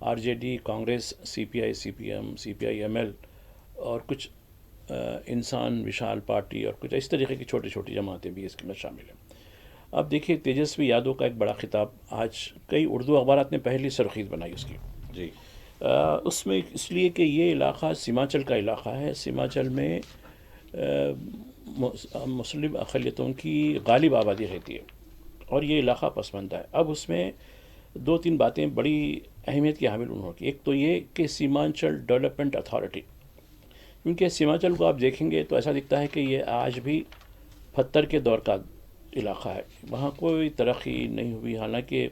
R J D, Congress, CPI, CPM, CPI ML اور کچھ انسان وشال party اور کچھ اس طریقے کی چھوٹی چھوٹی جماعتیں بھی اس کے اندر شامل ہیں۔ اب دیکھیے تیجسوی یادو کا ایک بڑا خطاب آج کئی اردو اخبارات نے پہلی سرخیز بنائی اس کی، جی اس میں اس لیے کہ یہ علاقہ سیمانچل کا علاقہ ہے، سیمانچل میں مسلم اقلیتوں کی غالب آبادی رہتی ہے اور یہ علاقہ پسماندہ ہے۔ اب اس میں دو تین باتیں بڑی اہمیت کی حامل انہوں کی، ایک تو یہ کہ سیمانچل ڈیولپمنٹ اتھارٹی، کیونکہ سیمانچل کو آپ دیکھیں گے تو ایسا دکھتا ہے کہ یہ آج بھی پتھر کے دور کا علاقہ ہے، وہاں کوئی ترقی نہیں ہوئی، حالانکہ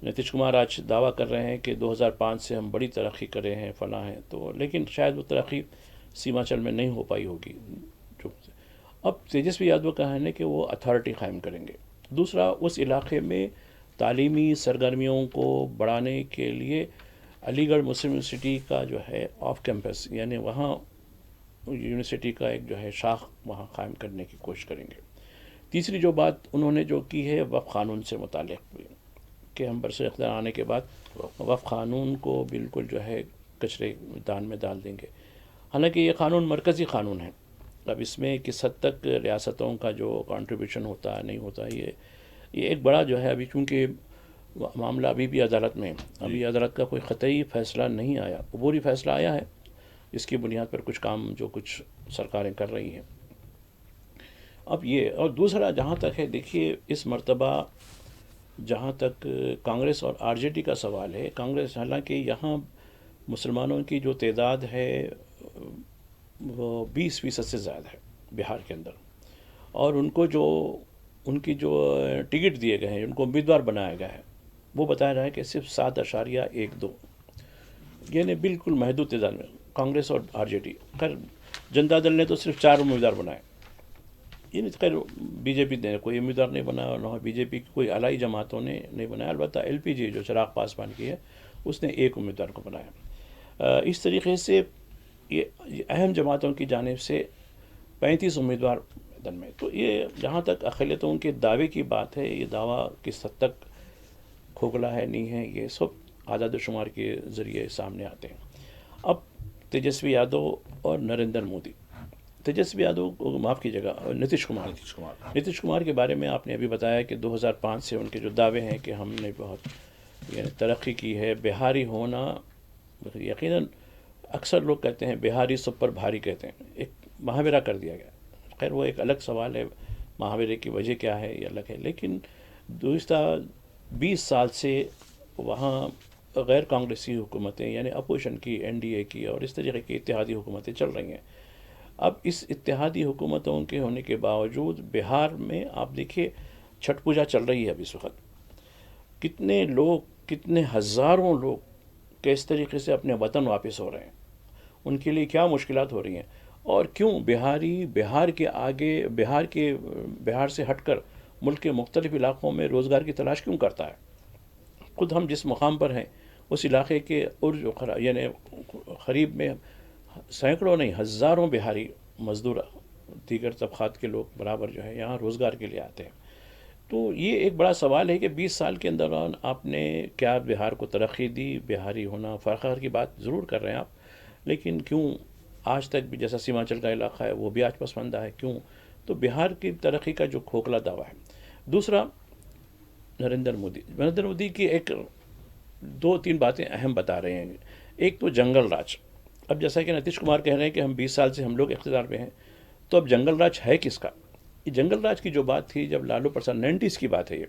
نتیش کمار آج دعویٰ کر رہے ہیں کہ 2005 سے ہم بڑی ترقی کرے ہیں، فلاں ہیں، تو لیکن شاید وہ ترقی سیمانچل میں نہیں ہو پائی ہوگی۔ جو اب تیجسوی یادو کا ہے کہ وہ اتھارٹی قائم کریں گے۔ دوسرا، اس علاقے میں تعلیمی سرگرمیوں کو بڑھانے کے لیے علی گڑھ مسلم یونیورسٹی کا جو ہے آف کیمپس، یعنی وہاں یونیورسٹی کا ایک جو ہے شاخ وہاں قائم کرنے کی کوشش کریں گے۔ تیسری جو بات انہوں نے جو کی ہے وقف قانون سے متعلق ہوئی کہ ہم برسر اقتدار آنے کے بعد وقف قانون کو بالکل جو ہے کچرے دان میں ڈال دیں گے، حالانکہ یہ قانون مرکزی قانون ہے۔ اب اس میں کس حد تک ریاستوں کا جو کنٹریبیوشن ہوتا ہے نہیں ہوتا، یہ ایک بڑا جو ہے، ابھی چونکہ معاملہ ابھی بھی عدالت میں ہے، ابھی عدالت کا کوئی قطعی فیصلہ نہیں آیا، عبوری فیصلہ آیا ہے، اس کی بنیاد پر کچھ کام جو کچھ سرکاریں کر رہی ہیں۔ اب یہ، اور دوسرا جہاں تک ہے، دیکھیے اس مرتبہ جہاں تک کانگریس اور آر جے ڈی کا سوال ہے، کانگریس حالانکہ یہاں مسلمانوں کی جو تعداد ہے وہ 20% سے زیادہ ہے بہار کے اندر، اور ان کو جو ان کی جو ٹکٹ دیے گئے ہیں، ان کو امیدوار بنایا گیا ہے، وہ بتایا رہا ہے کہ صرف 7.12، یعنی بالکل محدود تعداد میں کانگریس اور آر جے ڈی۔ خیر جنتا دل نے تو صرف 4 امیدوار بنائے، یعنی خیر بی جے پی نے کوئی امیدوار نہیں بنایا اور نہ بی جے پی کی کوئی علائی جماعتوں نے نہیں بنایا، البتہ ایل پی جی جو چراغ پاسوان کی ہے اس نے 1 امیدوار کو بنایا۔ اس طریقے سے یہ اہم جماعتوں کی جانب سے 35 امیدوار میدان میں۔ تو یہ جہاں تک اقلیتوں کے دعوے کی بات ہے، یہ دعویٰ کس حد تک کھوکھلا ہے نہیں ہے، یہ سب اعداد و شمار کے ذریعے سامنے آتے ہیں۔ اب تیجسوی یادو اور نریندر مودی، تیجسوی یادو کو معاف کیجیے گا، نتیش کمار کے بارے میں آپ نے ابھی بتایا کہ 2005 سے ان کے جو دعوے ہیں کہ ہم نے بہت یعنی ترقی کی ہے، بہاری ہونا، یقیناً اکثر لوگ کہتے ہیں بہاری سب پر بھاری کہتے ہیں، ایک محاورہ کر دیا گیا۔ خیر وہ ایک الگ سوال ہے، محاورے کی وجہ کیا ہے یہ الگ ہے، لیکن گزشتہ 20 سال سے وہاں غیر کانگریسی حکومتیں یعنی اپوزیشن کی، این ڈی اے کی اور اس طریقے کی اتحادی حکومتیں چل رہی ہیں۔ اب اس اتحادی حکومتوں کے ہونے کے باوجود بہار میں آپ دیکھیے چھٹ پوجا چل رہی ہے ابھی اس وقت، کتنے لوگ، کتنے ہزاروں لوگ کس طریقے سے اپنے وطن واپس ہو رہے ہیں، ان کے لیے کیا مشکلات ہو رہی ہیں، اور کیوں بہار کے آگے، بہار سے ہٹ کر ملک کے مختلف علاقوں میں روزگار کی تلاش کیوں کرتا ہے۔ خود ہم جس مقام پر ہیں اس علاقے کے یعنی قریب میں سینکڑوں نہیں ہزاروں بہاری مزدور، دیگر طبقات کے لوگ برابر جو ہے یہاں روزگار کے لیے آتے ہیں۔ تو یہ ایک بڑا سوال ہے کہ 20 سال کے اندر آپ نے کیا بہار کو ترقی دی، بہاری ہونا، فخر کی بات ضرور کر رہے ہیں آپ، لیکن کیوں آج تک بھی جیسا سیمانچل کا علاقہ ہے وہ بھی آج پسماندہ ہے، کیوں؟ تو بہار کی ترقی کا جو کھوکھلا دعویٰ ہے۔ دوسرا، نریندر مودی کی ایک 2-3 باتیں اہم بتا رہے ہیں۔ ایک تو جنگل راج، اب جیسا کہ نتیش کمار کہہ رہے ہیں کہ ہم 20 سال سے ہم لوگ اقتدار میں ہیں، تو اب جنگل راج ہے کس کا؟ یہ جنگل راج کی جو بات تھی جب لالو پرساد 90s کی بات ہے، یہ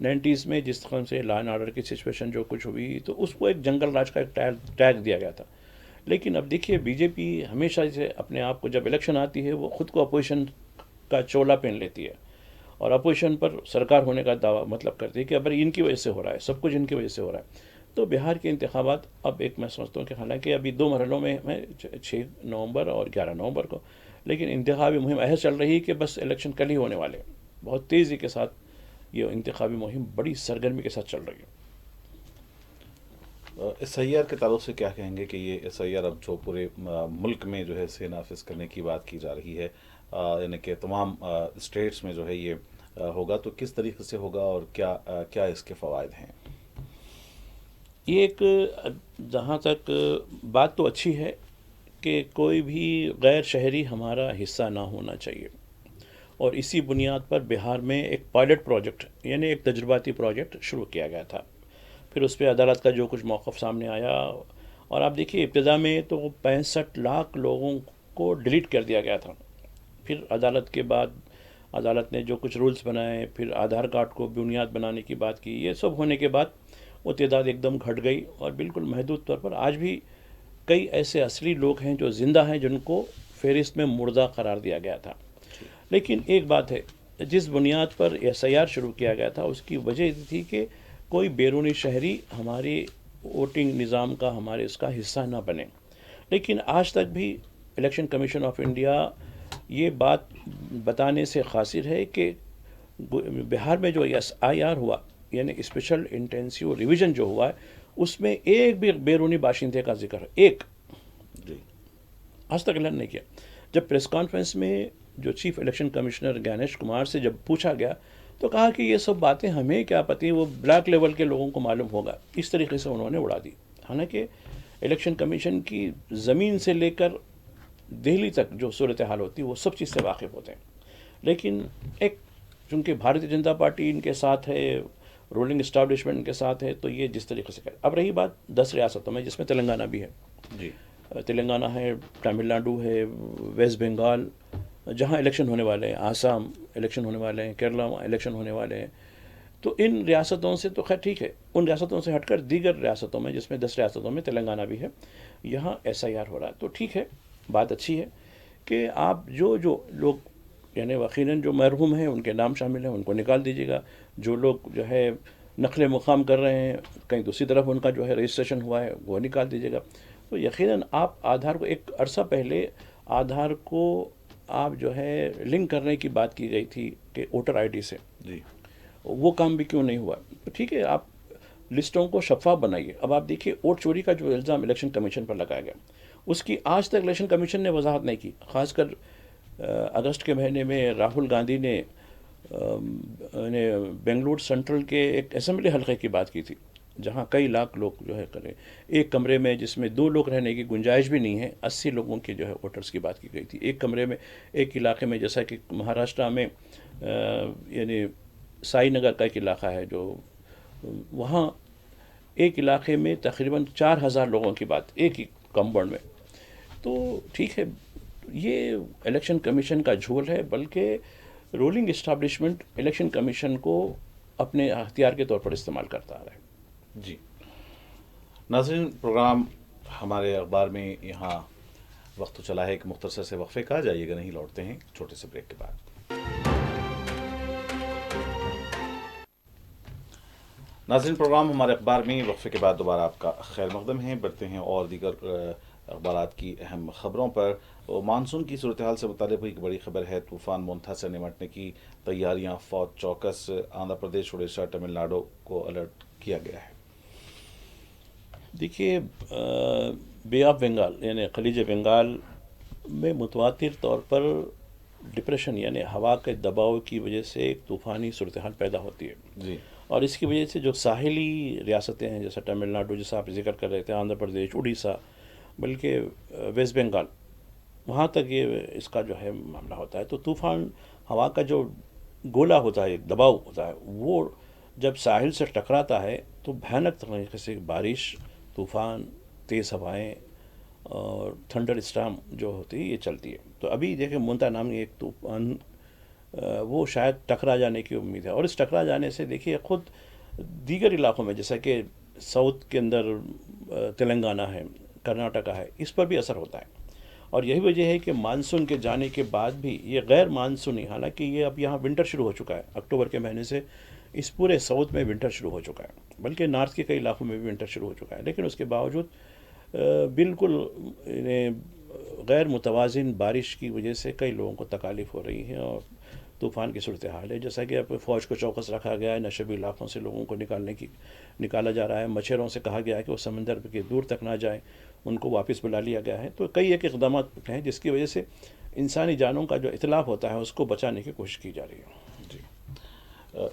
90s میں جس طرح سے لا اینڈ آرڈر کی سچویشن جو کچھ ہوئی تو اس کو ایک جنگل راج کا ایک ٹیگ دیا گیا تھا۔ لیکن اب دیکھیے بی جے پی ہمیشہ سے اپنے آپ کو، جب الیکشن آتی ہے وہ خود کو اپوزیشن کا چولا پہن لیتی ہے اور اپوزیشن پر سرکار ہونے کا دعویٰ مطلب کرتی ہے کہ اب ان کی وجہ سے ہو رہا ہے، سب کچھ ان کی وجہ سے ہو رہا ہے۔ تو بہار کے انتخابات اب ایک میں سمجھتا ہوں کہ حالانکہ ابھی 2 مرحلوں میں 6 نومبر اور 11 نومبر کو، لیکن انتخابی مہم ایسا چل رہی ہے کہ بس الیکشن کل ہی ہونے والے ہیں، بہت تیزی کے ساتھ یہ انتخابی مہم بڑی سرگرمی کے ساتھ چل رہی ہے۔ ایس آئی آر کے تعلق سے کیا کہیں گے کہ یہ ایس آئی آر اب جو پورے ملک میں جو ہے اسے نافذ کرنے کی بات کی جا رہی ہے، یعنی کہ تمام اسٹیٹس میں جو ہے یہ ہوگا، تو کس طریقے سے ہوگا اور کیا اس کے فوائد ہیں؟ یہ ایک جہاں تک بات تو اچھی ہے کہ کوئی بھی غیر شہری ہمارا حصہ نہ ہونا چاہیے، اور اسی بنیاد پر بہار میں ایک پائلٹ پروجیکٹ یعنی ایک تجرباتی پروجیکٹ شروع کیا گیا تھا. پھر اس پہ عدالت کا جو کچھ موقف سامنے آیا، اور آپ دیکھیے ابتدا میں تو 65 لاکھ لوگوں کو ڈیلیٹ کر دیا گیا تھا. پھر عدالت کے بعد عدالت نے جو کچھ رولز بنائے، پھر آدھار کارڈ کو بنیاد بنانے کی بات کی، یہ سب ہونے کے بعد وہ تعداد ایک دم گھٹ گئی، اور بالکل محدود طور پر آج بھی کئی ایسے اصلی لوگ ہیں جو زندہ ہیں جن کو فہرست میں مردہ قرار دیا گیا تھا. لیکن ایک بات ہے، جس بنیاد پر ایس آئی آر شروع کیا گیا تھا اس کی وجہ یہ تھی کہ کوئی بیرونی شہری ہماری ووٹنگ نظام کا، ہمارے اس کا حصہ نہ بنے. لیکن آج تک بھی الیکشن کمیشن آف انڈیا یہ بات بتانے سے قاصر ہے کہ بہار میں جو ایس آئی آر ہوا، یعنی اسپیشل انٹینسیو ریویژن جو ہوا ہے، اس میں ایک بھی بیرونی باشندے کا ذکر ہے، ایک جی آج تک اعلان نہیں کیا. جب پریس کانفرنس میں جو چیف الیکشن کمشنر گانیش کمار سے جب پوچھا گیا تو کہا کہ یہ سب باتیں ہمیں کیا پتہ، وہ بلاک لیول کے لوگوں کو معلوم ہوگا. اس طریقے سے انہوں نے اڑا دی. حالانکہ الیکشن کمیشن کی زمین سے لے کر دہلی تک جو صورتحال ہوتی ہے وہ سب چیز سے واقف ہوتے ہیں. لیکن ایک چونکہ بھارتیہ جنتا پارٹی ان کے ساتھ ہے، رولنگ اسٹیبلشمنٹ کے ساتھ ہے، تو یہ جس طریقے سے کرے. اب رہی بات 10 ریاستوں میں، جس میں تلنگانہ بھی ہے. جی تلنگانہ ہے، تامل ناڈو ہے، ویسٹ بنگال جہاں الیکشن ہونے والے ہیں، آسام الیکشن ہونے والے ہیں، کیرلا الیکشن ہونے والے ہیں. تو ان ریاستوں سے تو خیر ٹھیک ہے، ان ریاستوں سے ہٹ کر دیگر ریاستوں میں، جس میں 10 ریاستوں میں تلنگانہ بھی ہے، یہاں ایس آئی آر ہو رہا ہے. تو ٹھیک ہے، بات اچھی ہے کہ آپ جو لوگ یعنی یقیناً جو مرحوم ہیں ان کے نام شامل ہیں ان کو نکال دیجیے گا. جو لوگ جو ہے نقل مقام کر رہے ہیں کہیں دوسری طرف ان کا جو ہے رجسٹریشن ہوا ہے وہ نکال دیجیے گا. تو یقیناً آپ آدھار کو، ایک عرصہ پہلے آدھار کو آپ جو ہے لنک کرنے کی بات کی گئی تھی کہ ووٹر آئی ڈی سے، جی وہ کام بھی کیوں نہیں ہوا؟ تو ٹھیک ہے، آپ لسٹوں کو شفاف بنائیے. اب آپ دیکھیے ووٹ چوری کا جو الزام الیکشن کمیشن پر لگایا گیا، اس کی آج تک الیکشن کمیشن نے وضاحت نہیں کی. خاص کر اگست کے مہینے میں راہل گاندھی نے بنگلور سینٹرل کے ایک اسمبلی حلقے کی بات کی تھی جہاں کئی لاکھ لوگ جو ہے کریں ایک کمرے میں، جس میں 2 لوگ رہنے کی گنجائش بھی نہیں ہے، 80 لوگوں کی جو ہے ووٹرز کی بات کی گئی تھی ایک کمرے میں، ایک علاقے میں. جیسا کہ مہاراشٹرا میں یعنی سائی نگر کا ایک علاقہ ہے، جو وہاں ایک علاقے میں تقریباً 4000 لوگوں کی بات ایک ہی کمپاؤنڈ میں. تو ٹھیک ہے، یہ الیکشن کمیشن کا جھول ہے، بلکہ رولنگ اسٹیبلشمنٹ الیکشن کمیشن کو اپنے اختیار کے طور پر استعمال کرتا آ رہا ہے. جی ناظرین، پروگرام ہمارے اخبار میں یہاں وقت تو چلا ہے ایک مختصر سے وقفے کا. جائیے گا نہیں، لوٹتے ہیں چھوٹے سے بریک کے بعد. ناظرین، پروگرام ہمارے اخبار میں وقفے کے بعد دوبارہ آپ کا خیر مقدم ہے. بڑھتے ہیں اور دیگر اخبارات کی اہم خبروں پر. مانسون کی صورتحال سے متعلق ایک بڑی خبر ہے. طوفان مونتھا سے نمٹنے کی تیاریاں، فوج چوکس. آندھرا پردیش، اڑیسہ، تمل ناڈو کو الرٹ کیا گیا ہے. دیکھیے، بے آف بنگال یعنی خلیج بنگال میں متواتر طور پر ڈپریشن یعنی ہوا کے دباؤ کی وجہ سے ایک طوفانی صورتحال پیدا ہوتی ہے. جی اور اس کی وجہ سے جو ساحلی ریاستیں ہیں جیسا تمل ناڈو، جیسا آپ ذکر کر رہے تھے، آندھرا پردیش، اڑیسہ، بلکہ ویسٹ بنگال، وہاں تک یہ اس کا جو ہے معاملہ ہوتا ہے. تو طوفان ہوا کا جو گولا ہوتا ہے، دباؤ ہوتا ہے، وہ جب ساحل سے ٹکراتا ہے تو بھیانک طریقے سے بارش، طوفان، تیز ہوائیں اور تھنڈر اسٹارم جو ہوتی ہے یہ چلتی ہے. تو ابھی دیکھیں مونتا نامی ایک طوفان وہ شاید ٹکرا جانے کی امید ہے، اور اس ٹکرا جانے سے دیکھیے خود دیگر علاقوں میں جیسا کہ ساؤتھ کے اندر تلنگانہ ہے، کرناٹکا ہے، اس پر بھی اثر ہوتا ہے. اور یہی وجہ ہے کہ مانسون کے جانے کے بعد بھی یہ غیر مانسونی، حالانکہ یہ اب یہاں ونٹر شروع ہو چکا ہے، اکتوبر کے مہینے سے اس پورے ساؤتھ میں ونٹر شروع ہو چکا ہے، بلکہ نارتھ کے کئی علاقوں میں بھی ونٹر شروع ہو چکا ہے. لیکن اس کے باوجود بالکل غیر متوازن بارش کی وجہ سے کئی لوگوں کو تکالیف ہو رہی ہیں اور طوفان کی صورتحال ہے. جیسا کہ اب فوج کو چوکس رکھا گیا ہے، نشیبی علاقوں سے لوگوں کو نکالا جا رہا ہے. مچھروں سے کہا گیا ہے کہ وہ سمندر کے دور تک نہ جائیں، ان کو واپس بلا لیا گیا ہے. تو کئی ایک اقدامات ہیں جس کی وجہ سے انسانی جانوں کا جو اتلاف ہوتا ہے اس کو بچانے کی کوشش کی جا رہی ہے. جی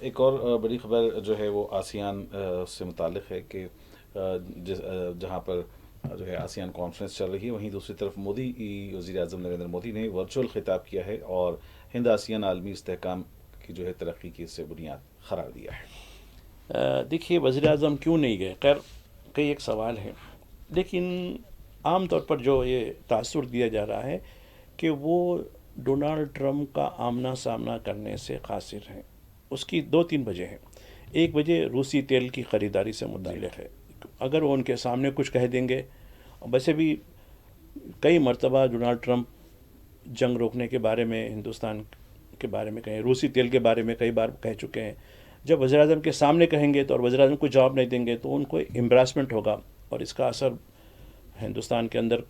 ایک اور بڑی خبر جو ہے وہ آسیان سے متعلق ہے کہ جہاں پر جو ہے آسیان کانفرنس چل رہی ہے، وہیں دوسری طرف مودی وزیر اعظم نریندر مودی نے ورچوئل خطاب کیا ہے اور ہند آسیان عالمی استحکام کی جو ہے ترقی کی اس سے بنیاد قرار دیا ہے۔ دیکھیے وزیر اعظم کیوں نہیں گئے، خیر کئی ایک سوال ہے، لیکن عام طور پر جو یہ تاثر دیا جا رہا ہے کہ وہ ڈونالڈ ٹرمپ کا آمنا سامنا کرنے سے قاصر ہیں۔ اس کی دو تین وجہ ہیں۔ ایک وجہ روسی تیل کی خریداری سے متعلق ہے۔ اگر وہ ان کے سامنے کچھ کہہ دیں گے، ویسے بھی کئی مرتبہ ڈونالڈ ٹرمپ جنگ روکنے کے بارے میں، ہندوستان کے بارے میں کہیں، روسی تیل کے بارے میں کئی بار کہہ چکے ہیں۔ جب وزیر اعظم کے سامنے کہیں گے تو اور وزیر اعظم کو جواب نہیں دیں گے تو ان کو امبراسمنٹ ہوگا اور اس کا اثر ہندوستان کے اندر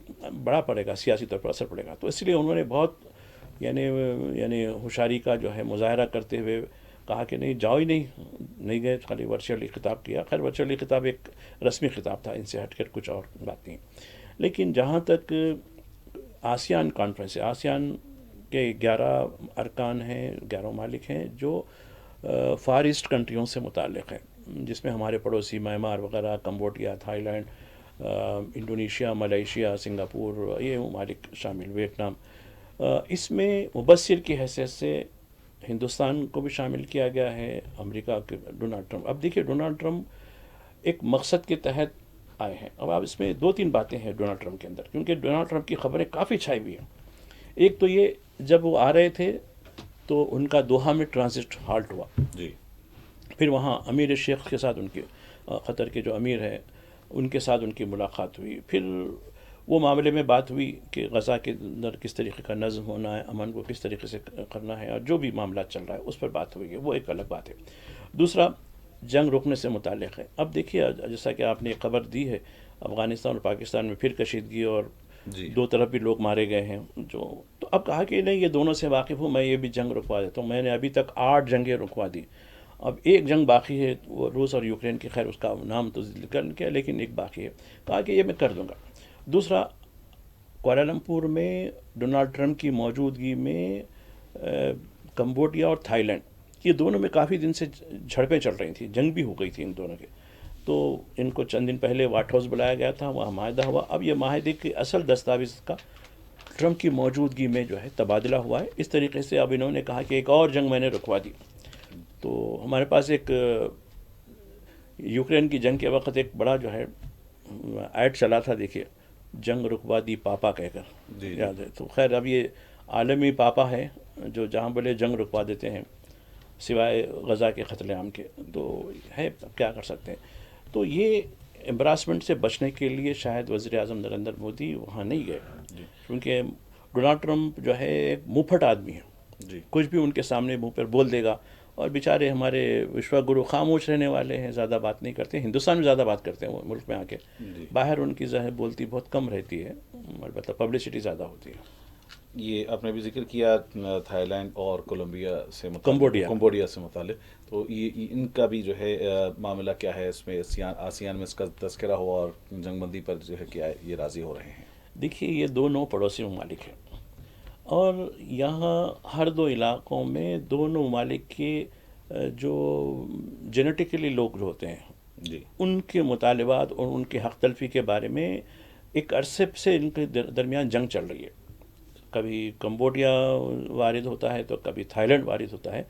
بڑا پڑے گا، سیاسی طور پر اثر پڑے گا۔ تو اس لیے انہوں نے بہت یعنی ہوشیاری کا جو ہے مظاہرہ کرتے ہوئے کہا کہ نہیں جاؤ ہی نہیں گئے، خالی ورچوئلی خطاب کیا۔ خیر ورچوئلی خطاب ایک رسمی خطاب تھا، ان سے ہٹ کر کچھ اور بات نہیں۔ لیکن جہاں تک آسیان کانفرنس ہے، آسیان کے 11 ارکان ہیں، 11 ممالک ہیں جو فار ایسٹ کنٹریوں سے متعلق ہیں، جس میں ہمارے پڑوسی میانمار وغیرہ، Cambodia, Thailand, Indonesia, Malaysia, Singapore, یہ ممالک شامل، ویتنام۔ اس میں مبصر کی حیثیت سے ہندوستان کو بھی شامل کیا گیا ہے، امریکہ کے ڈونالڈ ٹرمپ۔ اب دیکھیے ڈونالڈ ٹرمپ ایک مقصد کے تحت آئے ہیں۔ اب اس میں دو تین باتیں ہیں ڈونالڈ ٹرمپ کے اندر، کیونکہ ڈونالڈ ٹرمپ کی خبریں کافی چھائی ہوئی ہیں۔ ایک تو یہ جب وہ آ رہے تھے تو ان کا دوحہ میں ٹرانزٹ ہالٹ ہوا، جی، پھر وہاں امیر شیخ کے ساتھ ان کے قطر کے جو امیر ہیں ان کے ساتھ ان کی ملاقات ہوئی، پھر وہ معاملے میں بات ہوئی کہ غزہ کے اندر کس طریقے کا نظم ہونا ہے، امن کو کس طریقے سے کرنا ہے، اور جو بھی معاملات چل رہا ہے اس پر بات ہوئی ہے، وہ ایک الگ بات ہے۔ دوسرا جنگ روکنے سے متعلق ہے۔ اب دیکھیے جیسا کہ آپ نے خبر دی ہے، افغانستان اور پاکستان میں پھر کشیدگی اور جی، دو طرف بھی لوگ مارے گئے ہیں، تو اب کہا کہ نہیں یہ دونوں سے واقف ہوں، میں یہ بھی جنگ رکوا دیتا ہوں۔ میں نے ابھی تک 8 جنگیں رکوا دی، اب ایک جنگ باقی ہے، وہ روس اور یوکرین کی، خیر اس کا نام تو ذکر نہیں کیا لیکن ایک باقی ہے، کہا کہ یہ میں کر دوں گا۔ دوسرا کوالالمپور میں ڈونالڈ ٹرمپ کی موجودگی میں کمبوڈیا اور تھائی لینڈ، یہ دونوں میں کافی دن سے جھڑپیں چل رہی تھیں، جنگ بھی ہو گئی تھی ان دونوں کے، تو ان کو چند دن پہلے وائٹ ہاؤس بلایا گیا تھا، وہاں معاہدہ ہوا۔ اب یہ معاہدے کی اصل دستاویز کا ٹرمپ کی موجودگی میں جو ہے تبادلہ ہوا ہے۔ اس طریقے سے اب انہوں نے کہا کہ ایک اور جنگ میں نے رکوا دی۔ تو ہمارے پاس ایک یوکرین کی جنگ کے وقت ایک بڑا جو ہے ایڈ چلا تھا، دیکھیے، جنگ رکوا دی پاپا کہہ کر، جی، یاد ہے؟ تو خیر اب یہ عالمی پاپا ہے جو جہاں بولے جنگ رکوا دیتے ہیں، سوائے غزہ کے قتل عام کے، تو ہے کیا کر سکتے ہیں۔ تو یہ امبراسمنٹ سے بچنے کے لیے شاید وزیر اعظم نریندر مودی وہاں نہیں گئے، کیونکہ ڈونالڈ ٹرمپ جو ہے ایک منہ پھٹ آدمی ہے، جی، کچھ بھی ان کے سامنے منہ پر بول دے گا، اور بیچارے ہمارے وشوا گرو خاموش رہنے والے ہیں، زیادہ بات نہیں کرتے۔ ہندوستان میں زیادہ بات کرتے ہیں وہ ملک میں آ کے، جی۔ باہر ان کی ظاہر بولتی بہت کم رہتی ہے، البتہ پبلسٹی زیادہ ہوتی ہے۔ یہ آپ نے بھی ذکر کیا تھائی لینڈ اور کولمبیا سے کمبوڈیا۔ کمبوڈیا سے متعلق، تو یہ ان کا بھی جو ہے معاملہ کیا ہے، اس میں آسیان میں اس کا تذکرہ ہوا اور جنگ بندی پر جو ہے کیا یہ راضی ہو رہے ہیں؟ دیکھیے یہ دونوں پڑوسی ممالک ہیں، اور یہاں ہر دو علاقوں میں دونوں ممالک کے جو جینیٹیکلی لوگ جو ہوتے ہیں جی، ان کے مطالبات اور ان کے حق تلفی کے بارے میں ایک عرصے سے ان کے درمیان جنگ چل رہی ہے۔ کبھی کمبوڈیا وارد ہوتا ہے تو کبھی تھائی لینڈ وارد ہوتا ہے۔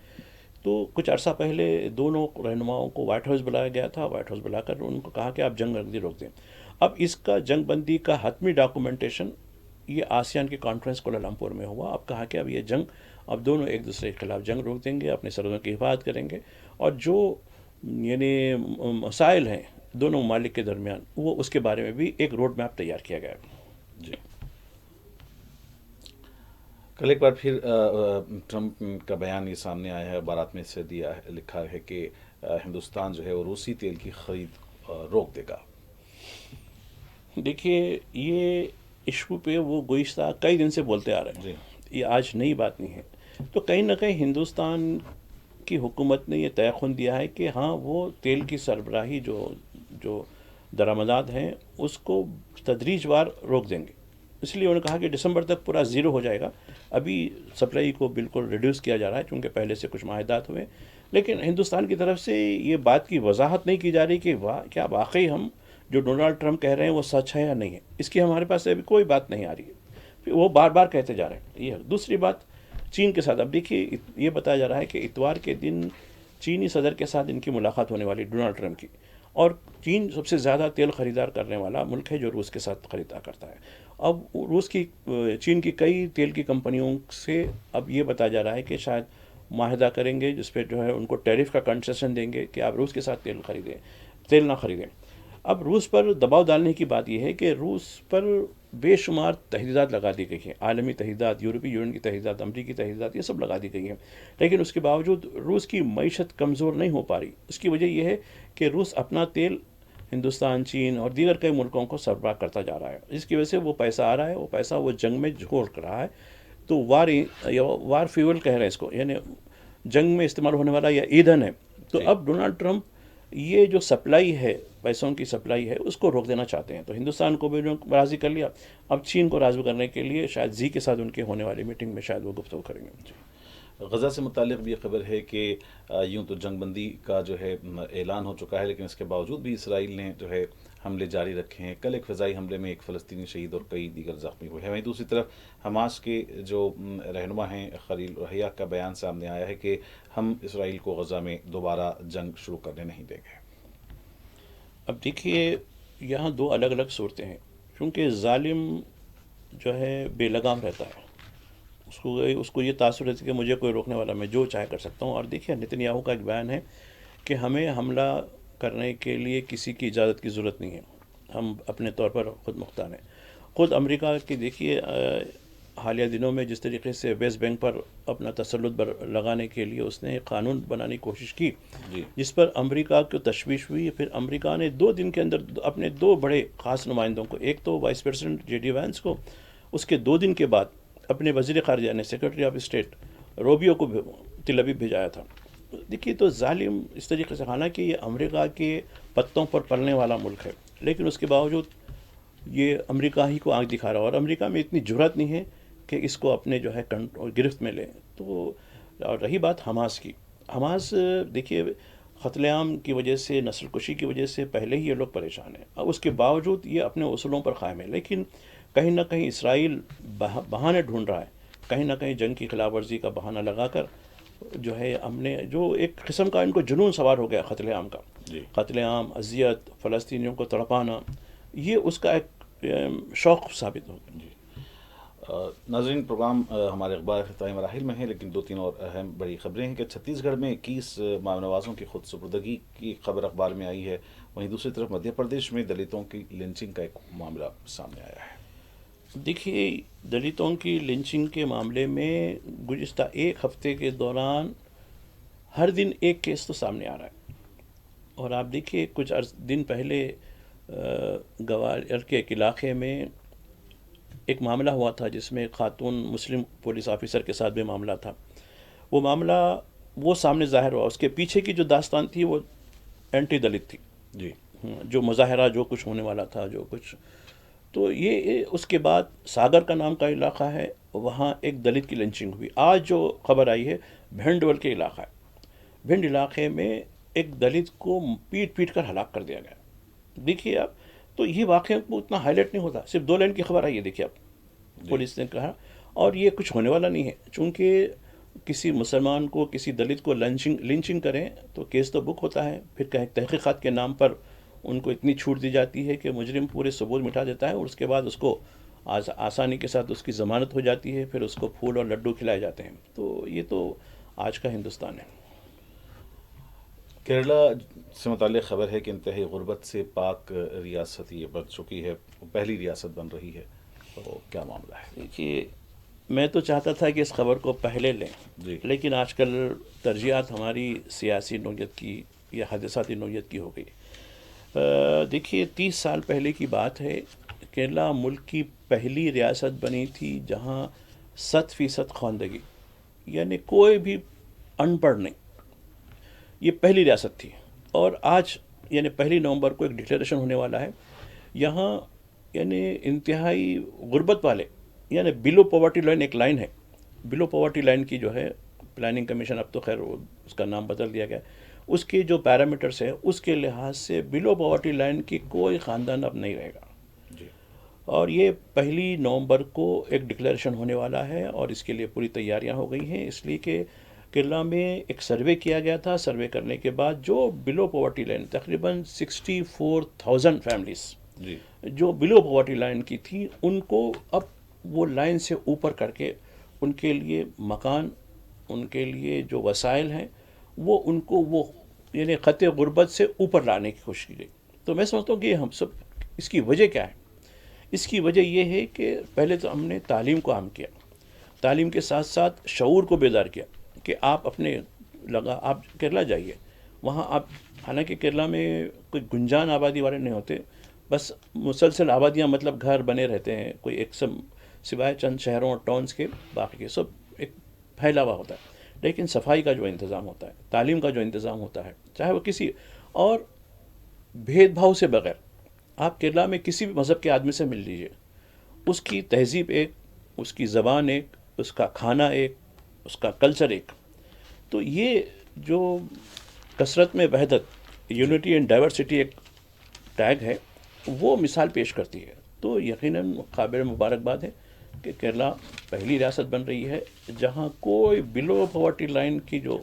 تو کچھ عرصہ پہلے دونوں رہنماؤں کو وائٹ ہاؤس بلایا گیا تھا، وائٹ ہاؤس بلا کر ان کو کہا کہ آپ جنگ بندی روک دیں۔ اب اس کا جنگ بندی کا حتمی ڈاکومنٹیشن یہ آسیان کی کانفرنس کوالالمپور میں ہوا۔ اب کہا کہ اب یہ جنگ، اب دونوں ایک دوسرے کے خلاف جنگ روک دیں گے، اپنے سرحدوں کی حفاظت کریں گے، اور جو یعنی مسائل ہیں دونوں ممالک کے درمیان، وہ اس کے بارے میں بھی ایک روڈ میپ تیار کیا گیا ہے۔ جی۔ کل ایک بار پھر ٹرمپ کا بیان یہ سامنے آیا ہے، بارات میں سے دیا ہے، لکھا ہے کہ ہندوستان جو ہے وہ روسی تیل کی خرید روک دے گا۔ دیکھیے یہ ایشو پہ وہ گزشتہ کئی دن سے بولتے آ رہے ہیں، جی، یہ آج نئی بات نہیں ہے۔ تو کہیں نہ کہیں ہندوستان کی حکومت نے یہ تیقن دیا ہے کہ ہاں وہ تیل کی سربراہی جو درآمدات ہیں اس کو تدریج وار روک دیں گے۔ اس لیے انہوں نے کہا کہ دسمبر تک پورا زیرو ہو جائے گا۔ ابھی سپلائی کو بالکل ریڈیوس کیا جا رہا ہے کیونکہ پہلے سے کچھ معاہدات ہوئے، لیکن ہندوستان کی طرف سے یہ بات کی وضاحت نہیں کی جا رہی کہ کیا واقعی ہم جو ڈونلڈ ٹرمپ کہہ رہے ہیں وہ سچ ہے یا نہیں ہے، اس کی ہمارے پاس ابھی کوئی بات نہیں آ رہی ہے، وہ بار بار کہتے جا رہے ہیں۔ یہ دوسری بات چین کے ساتھ، اب دیکھیے یہ بتایا جا رہا ہے کہ اتوار کے دن چینی صدر کے ساتھ ان کی ملاقات ہونے والی ڈونلڈ ٹرمپ کی، اور چین سب سے زیادہ تیل خریدار کرنے والا ملک ہے جو روس کے ساتھ خریدار کرتا ہے۔ اب چین کی کئی تیل کی کمپنیوں سے اب یہ بتایا جا رہا ہے کہ شاید معاہدہ کریں گے جس پہ جو ہے ان کو ٹیرف کا کنسیشن دیں گے کہ آپ روس کے ساتھ تیل نہ خریدیں۔ اب روس پر دباؤ ڈالنے کی بات یہ ہے کہ روس پر بے شمار تحدیدات لگا دی گئی ہیں، عالمی تحدیدات، یورپی یونین کی تحدیدات، امریکی تحدیدات، یہ سب لگا دی گئی ہیں، لیکن اس کے باوجود روس کی معیشت کمزور نہیں ہو پا رہی۔ اس کی وجہ یہ ہے کہ روس اپنا تیل ہندوستان، چین اور دیگر کئی ملکوں کو سربراہ کرتا جا رہا ہے، جس کی وجہ سے وہ پیسہ آ رہا ہے، وہ پیسہ وہ جنگ میں جھونک رہا ہے۔ تو وار فیول کہہ رہے ہیں اس کو، یعنی جنگ میں استعمال ہونے والا یا ایندھن ہے۔ تو اب ڈونلڈ ٹرمپ یہ جو سپلائی ہے، پیسوں کی سپلائی ہے، اس کو روک دینا چاہتے ہیں۔ تو ہندوستان کو بھی راضی کر لیا، اب چین کو راضی کرنے کے لیے شاید زی کے ساتھ ان کے ہونے والی میٹنگ میں شاید وہ گفتگو کریں گے۔ غزہ سے متعلق بھی یہ خبر ہے کہ یوں تو جنگ بندی کا جو ہے اعلان ہو چکا ہے، لیکن اس کے باوجود بھی اسرائیل نے جو ہے حملے جاری رکھے ہیں۔ کل ایک فضائی حملے میں ایک فلسطینی شہید اور کئی دیگر زخمی ہوئے ہیں۔ وہیں دوسری طرف حماس کے جو رہنما ہیں خلیل رحیہ کا بیان سامنے آیا ہے کہ ہم اسرائیل کو غزہ میں دوبارہ جنگ شروع کرنے نہیں دیں گے۔ اب دیکھیے یہاں دو الگ الگ صورتیں ہیں، کیونکہ ظالم جو ہے بے لگام رہتا ہے، اس کو یہ تاثر رہتا ہے کہ مجھے کوئی روکنے والا، میں جو چاہے کر سکتا ہوں۔ اور دیکھیے نتن یاہو کا ایک بیان ہے کہ ہمیں حملہ کرنے کے لیے کسی کی اجازت کی ضرورت نہیں ہے، ہم اپنے طور پر خود مختار ہیں۔ خود امریکہ کی دیکھیے حالیہ دنوں میں جس طریقے سے ویسٹ بینک پر اپنا تسلط لگانے کے لیے اس نے ایک قانون بنانے کی کوشش کی، جس پر امریکہ کو تشویش ہوئی۔ پھر امریکہ نے 2 دن کے اندر اپنے 2 بڑے خاص نمائندوں کو، ایک تو vice president JD Vance کو، اس کے 2 دن کے بعد اپنے وزیر خارجہ نے سیکرٹری آف اسٹیٹ روبیو کو تل ابیب بھیجایا تھا۔ دیکھیے تو ظالم اس طریقے سے، حالانکہ یہ امریکہ کے پتوں پر پلنے والا ملک ہے، لیکن اس کے باوجود یہ امریکہ ہی کو آنکھ دکھا رہا ہے، اور امریکہ میں اتنی جرأت نہیں ہے کہ اس کو اپنے جو ہے گرفت میں لیں۔ تو اور رہی بات حماس کی، حماس دیکھیے قتل عام کی وجہ سے، نسل کشی کی وجہ سے پہلے ہی یہ لوگ پریشان ہیں، اب اس کے باوجود یہ اپنے اصولوں پر قائم ہے، لیکن کہیں نہ کہیں اسرائیل بہانے ڈھونڈ رہا ہے، کہیں نہ کہیں جنگ کی خلاف ورزی کا بہانہ لگا کر جو ہے ہم نے جو ایک قسم کا ان کو جنون سوار ہو گیا قتل عام کا، قتل عام، اذیت، فلسطینیوں کو تڑپانا، یہ اس کا ایک شوق ثابت ہو گیا۔ ناظرین، پروگرام ہمارے اخبار افتتاحی مراحل میں ہے، لیکن 2-3 اور اہم بڑی خبریں ہیں کہ چھتیس گڑھ میں 21 مام نوازوں کی خود سپردگی کی خبر اخبار میں آئی ہے۔ وہیں دوسری طرف مدھیہ پردیش میں دلتوں کی لنچنگ کا ایک معاملہ سامنے آیا ہے۔ دیکھیے دلتوں کی لنچنگ کے معاملے میں گزشتہ ایک ہفتے کے دوران ہر دن ایک کیس تو سامنے آ رہا ہے، اور آپ دیکھیے کچھ دن پہلے گوالر کے ایک علاقے میں ایک معاملہ ہوا تھا جس میں خاتون مسلم پولیس آفیسر کے ساتھ بھی معاملہ تھا۔ وہ معاملہ وہ سامنے ظاہر ہوا، اس کے پیچھے کی جو داستان تھی وہ اینٹی دلت تھی، جو مظاہرہ جو کچھ ہونے والا تھا، جو کچھ، تو یہ اس کے بعد ساگر کا نام کا علاقہ ہے، وہاں ایک دلت کی لنچنگ ہوئی۔ آج جو خبر آئی ہے بھنڈول کے علاقہ ہے، بھنڈ علاقے میں ایک دلت کو پیٹ پیٹ کر ہلاک کر دیا گیا۔ دیکھیے آپ، تو یہ واقعہ کو اتنا ہائی لائٹ نہیں ہوتا، صرف 2 لائن کی خبر آئی ہے، دیکھیے آپ، پولیس نے کہا، اور یہ کچھ ہونے والا نہیں ہے، چونکہ کسی مسلمان کو، کسی دلت کو لنچنگ کریں تو کیس تو بک ہوتا ہے، پھر کہیں تحقیقات کے نام پر ان کو اتنی چھوٹ دی جاتی ہے کہ مجرم پورے ثبوت مٹا دیتا ہے، اور اس کے بعد اس کو آسانی کے ساتھ اس کی ضمانت ہو جاتی ہے، پھر اس کو پھول اور لڈو کھلائے جاتے ہیں۔ تو یہ تو آج کا ہندوستان ہے۔ کیرلا سے متعلق خبر ہے کہ انتہائی غربت سے پاک ریاست یہ بن چکی ہے، پہلی ریاست بن رہی ہے، تو کیا معاملہ ہے؟ دیکھیے میں تو چاہتا تھا کہ اس خبر کو پہلے لیں، لیکن آج کل ترجیحات ہماری سیاسی نوعیت کی یا حادثاتی نوعیت کی ہو گئی۔ دیکھیے 30 سال پہلے کی بات ہے، کیرلا ملک کی پہلی ریاست بنی تھی جہاں 100% خواندگی، یعنی کوئی بھی ان پڑھ نہیں، یہ پہلی ریاست تھی۔ اور آج یعنی 1 نومبر کو ایک ڈکلیریشن ہونے والا ہے، یہاں یعنی انتہائی غربت والے، یعنی بلو پاورٹی لائن ایک لائن ہے، بلو پاورٹی لائن کی جو ہے پلاننگ کمیشن، اب تو خیر اس کا نام بدل دیا گیا، اس کے جو پیرامیٹرس ہیں اس کے لحاظ سے بلو پاورٹی لائن کی کوئی خاندان اب نہیں رہے گا. جی اور یہ 1 نومبر کو ایک ڈکلیریشن ہونے والا ہے اور اس کے لیے پوری تیاریاں ہو گئی ہیں، اس لیے کہ کیرلا میں ایک سروے کیا گیا تھا. سروے کرنے کے بعد جو بلو پاورٹی لائن تقریباً 64,000 فیملیز جی جو بلو پاورٹی لائن کی تھی، ان کو اب وہ لائن سے اوپر کر کے ان کے لیے مکان، ان کے لیے جو وسائل ہیں وہ ان کو وہ یعنی خط غربت سے اوپر لانے کی کوشش کی گئی. تو میں سمجھتا ہوں کہ ہم سب اس کی وجہ کیا ہے؟ اس کی وجہ یہ ہے کہ پہلے تو ہم نے تعلیم کو عام کیا، تعلیم کے ساتھ ساتھ شعور کو بیدار کیا کہ آپ اپنے آپ کیرلا جائیے، وہاں آپ حالانکہ کیرلا میں کوئی گنجان آبادی والے نہیں ہوتے، بس مسلسل آبادیاں مطلب گھر بنے رہتے ہیں، کوئی ایک سوائے چند شہروں اور ٹاؤنس کے باقی کے سب ایک پھیلا ہوا ہوتا ہے. لیکن صفائی کا جو انتظام ہوتا ہے، تعلیم کا جو انتظام ہوتا ہے، چاہے وہ کسی اور بھید بھاؤ سے بغیر آپ کیرلا میں کسی بھی مذہب کے آدمی سے مل لیجیے، اس کی تہذیب ایک، اس کی زبان ایک، اس کا کھانا ایک، اس کا کلچر ایک. تو یہ جو کثرت میں وحدت، یونٹی اینڈ ڈائیورسٹی ایک ٹیگ ہے، وہ مثال پیش کرتی ہے. تو یقیناً قابل مبارکباد ہے کہ کیرلا پہلی ریاست بن رہی ہے جہاں کوئی بلو پاورٹی لائن کی جو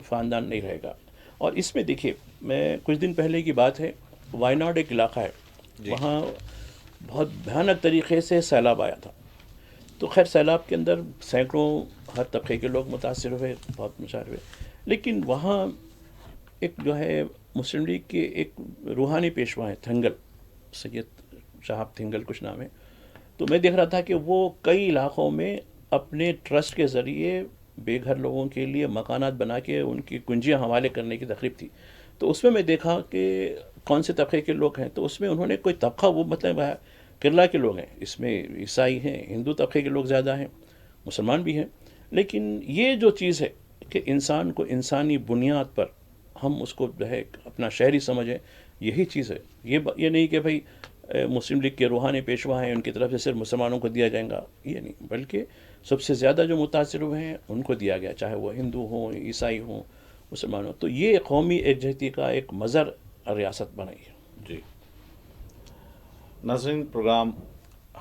خاندان نہیں رہے گا. اور اس میں دیکھیے، میں کچھ دن پہلے کی بات ہے، وائناڈ ایک علاقہ ہے، جی وہاں بہت بھیانک طریقے سے سیلاب آیا تھا. تو خیر سیلاب کے اندر سینکڑوں ہر طبقے کے لوگ متاثر ہوئے، بہت مشاہر ہوئے. لیکن وہاں ایک جو ہے مسلم لیگ کے ایک روحانی پیشوا ہیں تھنگل، سید شہاب تھنگل کچھ نام ہے. تو میں دیکھ رہا تھا کہ وہ کئی علاقوں میں اپنے ٹرسٹ کے ذریعے بے گھر لوگوں کے لیے مکانات بنا کے ان کی کنجیاں حوالے کرنے کی تقریب تھی. تو اس میں دیکھا کہ کون سے طبقے کے لوگ ہیں. تو اس میں انہوں نے کوئی طبقہ، وہ مطلب کیرلا کے لوگ ہیں، اس میں عیسائی ہیں، ہندو طبقے کے لوگ زیادہ ہیں، مسلمان بھی ہیں. لیکن یہ جو چیز ہے کہ انسان کو انسانی بنیاد پر ہم اس کو جو ہے اپنا شہری سمجھیں، یہی چیز ہے. یہ نہیں کہ بھئی مسلم لیگ کے روحانی پیشوا ہیں، ان کی طرف سے صرف مسلمانوں کو دیا جائے گا، یہ نہیں، بلکہ سب سے زیادہ جو متاثر ہوئے ہیں ان کو دیا گیا، چاہے وہ ہندو ہوں، عیسائی ہوں، مسلمان ہوں. تو یہ قومی یکجہتی کا ایک مظہر ریاست بنائی ہے. جی ناظرین، پروگرام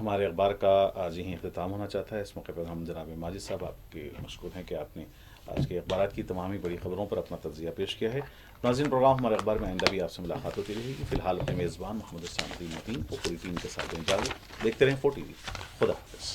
ہمارے اخبار کا آج ہی اختتام ہونا چاہتا ہے. اس موقع پر ہم جناب ماجد صاحب آپ کے مشکور ہیں کہ آپ نے آج کے اخبارات کی تمام ہی بڑی خبروں پر اپنا تجزیہ پیش کیا ہے. ناظرین، پروگرام ہمارے اخبار میں آئندہ بھی آپ سے ملاقات ہوتی رہے گی. فی الحال اپنے میزبان محمد السلام الدین متین اور پوری ٹیم کے ساتھ اجازت. دیکھتے رہیں 4 TV. خدا حافظ.